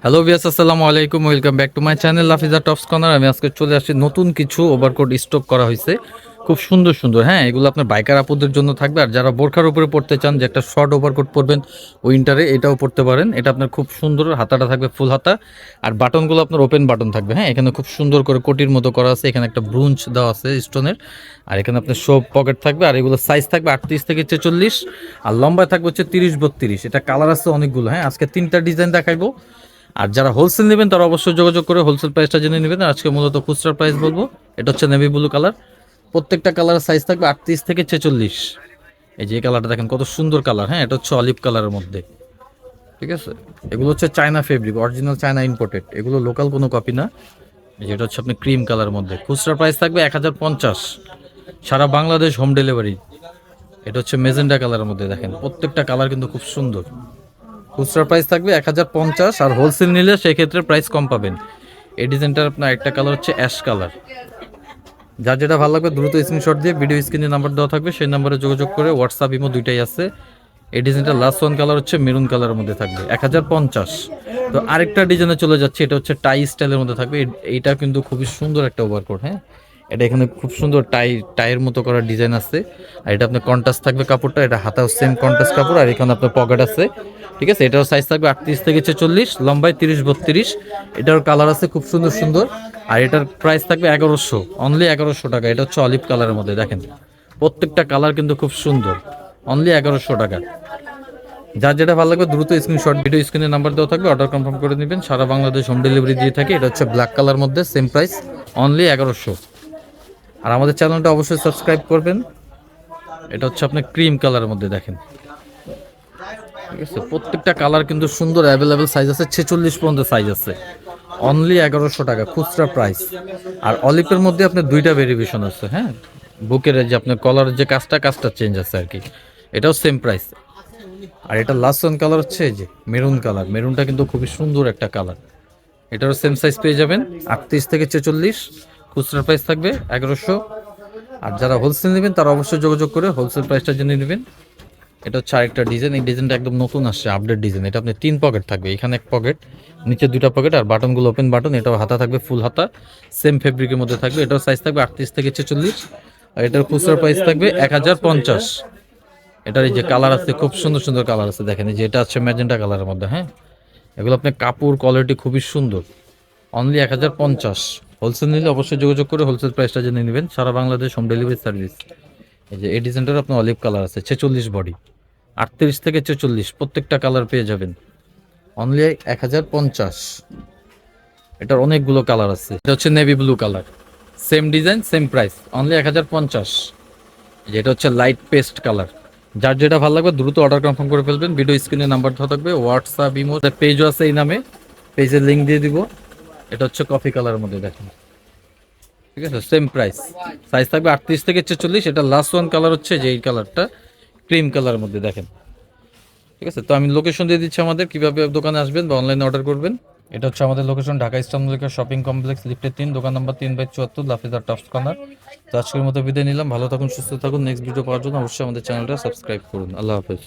Hello viewers, আসসালামু আলাইকুম। Welcome back to my channel Lafiza tops corner. আমি আজকে চলে আসছি, নতুন কিছু ওভারকোট স্টক করা হয়েছে, খুব সুন্দর সুন্দর। হ্যাঁ, এগুলো আপনার বাইকার আপুদের জন্য থাকবে, আর যারা বোরখার উপরে পড়তে চান যে একটা শর্ট ওভারকোট পরবেন উইন্টারে, এটাও পরতে পারেন। এটা আপনার খুব সুন্দর, হাতাটা থাকবে ফুল হাতা, আর বাটনগুলো আপনার ওপেন বাটন থাকবে। হ্যাঁ, এখানে খুব সুন্দর করে কোটির মতো করা আছে, এখানে একটা ব্রুঞ্চ দেওয়া আছে স্টোনের, আর এখানে আপনার শো পকেট থাকবে। আর এগুলো সাইজ থাকবে 38 থেকে 46, আর লম্বায় থাকবে হচ্ছে 30-32। এটা কালার আছে অনেকগুলো। হ্যাঁ, আজকে 3টা ডিজাইন দেখাইবো। আর যারা হোলসেল নেবেন তারা অবশ্যই যোগাযোগ করে হোলসেল প্রাইসটা জেনে নেবেন। আজকে মূলত খুচরা প্রাইস বলবো। এটা হচ্ছে নেভি ব্লু কালার, প্রত্যেকটা কালার সাইজ থাকবে 38 থেকে 46। এই যে কালারটা দেখেন কত সুন্দর কালার। হ্যাঁ, এটা হচ্ছে অলিভ কালারের মধ্যে, ঠিক আছে। এগুলো হচ্ছে China fabric, original China imported, এগুলো লোকাল কোনো কপি না। যেটা হচ্ছে আপনি ক্রিম কালার মধ্যে, খুচরা প্রাইস থাকবে 1050, সারা বাংলাদেশ হোম ডেলিভারি। এটা হচ্ছে মেজেন্ডা কালারের মধ্যে, দেখেন প্রত্যেকটা কালার কিন্তু খুব সুন্দর। খুচরা প্রাইস থাকবে 1050, আর হোলসেল নিলে সেক্ষেত্রে প্রাইস কম পাবেন। এই ডিজাইনটার আপনার একটা কালার হচ্ছে অ্যাশ কালার। যার যেটা ভালো লাগবে দ্রুত স্ক্রিনশট দিয়ে ভিডিও স্ক্রিনে নাম্বার দেওয়া থাকবে, সেই নাম্বারে যোগাযোগ করে, হোয়াটসঅ্যাপ ইমো দুইটাই আছে। এই ডিজাইনটার লাস্ট ওয়ান কালার হচ্ছে মেরুন কালারের মধ্যে থাকবে 1050। তো আরেকটা ডিজাইনে চলে যাচ্ছে, এটা হচ্ছে টাই স্টাইলের মধ্যে থাকবে। এইটা কিন্তু খুবই সুন্দর একটা ওভারকোট। হ্যাঁ, এটা এখানে খুব সুন্দর টাইয়ের মতো করা ডিজাইন আছে, আর এটা আপনার কন্ট্রাস্ট থাকবে কাপড়টা, এটা হাতাও সেম কন্ট্রাস্ট কাপড়, আর এখানে আপনার পকেট আছে, ঠিক আছে। এটার সাইজ থাকবে 38 থেকে 46, লম্বায় 30-32। এটার কালার আছে খুব সুন্দর সুন্দর, আর এটার প্রাইস থাকবে 1100, অনলি 1100 টাকা। এটা হচ্ছে অলিভ কালারের মধ্যে, দেখেন প্রত্যেকটা কালার কিন্তু খুব সুন্দর, অনলি 1100 টাকা। যার যেটা ভালো লাগবে দ্রুত স্ক্রিনশট, ভিডিও স্ক্রিনে নাম্বার দেওয়া থাকবে, অর্ডার কনফার্ম করে নেবেন। সারা বাংলাদেশ হোম ডেলিভারি দিয়ে থাকে। এটা হচ্ছে ব্ল্যাক কালার মধ্যে, সেম প্রাইস, অনলি 1100। আর আমাদের চ্যানেলটা অবশ্যই সাবস্ক্রাইব করবেন। এটা হচ্ছে আপনার ক্রিম কালারের মধ্যে, দেখেন, ঠিক আছে। প্রত্যেকটা কালার কিন্তু সুন্দর, অ্যাভেলেবেল সাইজ আছে, 46 পর্যন্ত সাইজ আছে, অনলি 1100 টাকা খুচরা প্রাইস। আর অলিভের মধ্যে আপনার দুইটা ভেরিয়েশন আছে। হ্যাঁ, বুকের যে আপনার কলারের যে কাজটা চেঞ্জ আছে আর কি, এটাও সেম প্রাইস। আর এটা লাস্ট ওয়ান কালার হচ্ছে এই যে মেরুন কালার, মেরুনটা কিন্তু খুবই সুন্দর একটা কালার। এটারও সেম সাইজ পেয়ে যাবেন 38 থেকে 46, খুচরা প্রাইস থাকবে 1100। আর যারা হোলসেল নেবেন তারা অবশ্যই যোগাযোগ করে হোলসেল প্রাইসটা জেনে নেবেন। এটা হচ্ছে আরেকটা ডিজাইন, এই ডিজাইনটা একদম নতুন আসছে, আপডেট ডিজাইন। এটা আপনি 3 পকেট থাকবে, এখানে এক পকেট, নিচে 2টা পকেট, আর বাটনগুলো ওপেন বাটন। এটাও হাতা থাকবে ফুল হাতা, সেম ফেব্রিকের মধ্যে থাকবে। এটার সাইজ থাকবে 38 থেকে 46, আর এটার খুচরা প্রাইস থাকবে 1050। এটার এই যে কালার আছে, খুব সুন্দর সুন্দর কালার আছে, দেখেন এই যে এটা হচ্ছে ম্যাজেন্টা কালারের মধ্যে। হ্যাঁ, এগুলো আপনার কাপড় কোয়ালিটি খুবই সুন্দর, অনলি 1050। হোলসেল নিলে অবশ্যই যোগাযোগ করে হোলসেল প্রাইসটা জেনে নেবেন। সারা বাংলাদেশ হোম ডেলিভারি সার্ভিস। এই যে এই ডিজাইনটার আপনার অলিভ কালার আছে, 46 বডি, 38 থেকে 46, প্রত্যেকটা কালার পেয়ে যাবেন, অনলি 1050। এটার অনেকগুলো কালার আছে। এটা হচ্ছে navy blue colour, same design same price, only 1050। যেটা হচ্ছে লাইট পেস্ট কালার। যার যেটা ভালো লাগবে দ্রুত অর্ডার কনফার্ম করে ফেলবেন। ভিডিও স্ক্রিনে নাম্বার দেওয়া থাকবে, হোয়াটসঅ্যাপ ইমো পেজও আছে এই নামে, পেজের লিঙ্ক দিয়ে দিব। এটা হচ্ছে কফি কালারের মধ্যে, দেখেন, ঠিক আছে, সেম প্রাইস, সাইজ থাকবে 38 থেকে 46। এটা লাস্ট ওয়ান কালার হচ্ছে যে এই কালারটা, ক্রিম কালারের মধ্যে, দেখেন, ঠিক আছে। তো আমি লোকেশন দিয়ে দিচ্ছি আমাদের, কিভাবে দোকানে আসবেন বা অনলাইনে অর্ডার করবেন। এটা হচ্ছে আমাদের লোকেশন, ঢাকা ইস্টানবুলিকা শপিং কমপ্লেক্স, লিফটের 3, দোকান নাম্বার 3/74, লাফিজা টপস কর্নার। তো আজকের মতো বিদায় নিলাম, ভালো থাকুন, সুস্থ থাকুন। নেক্সট ভিডিও পাওয়ার জন্য অবশ্যই আমাদের চ্যানেলটা সাবস্ক্রাইব করুন। আল্লাহ হাফেজ।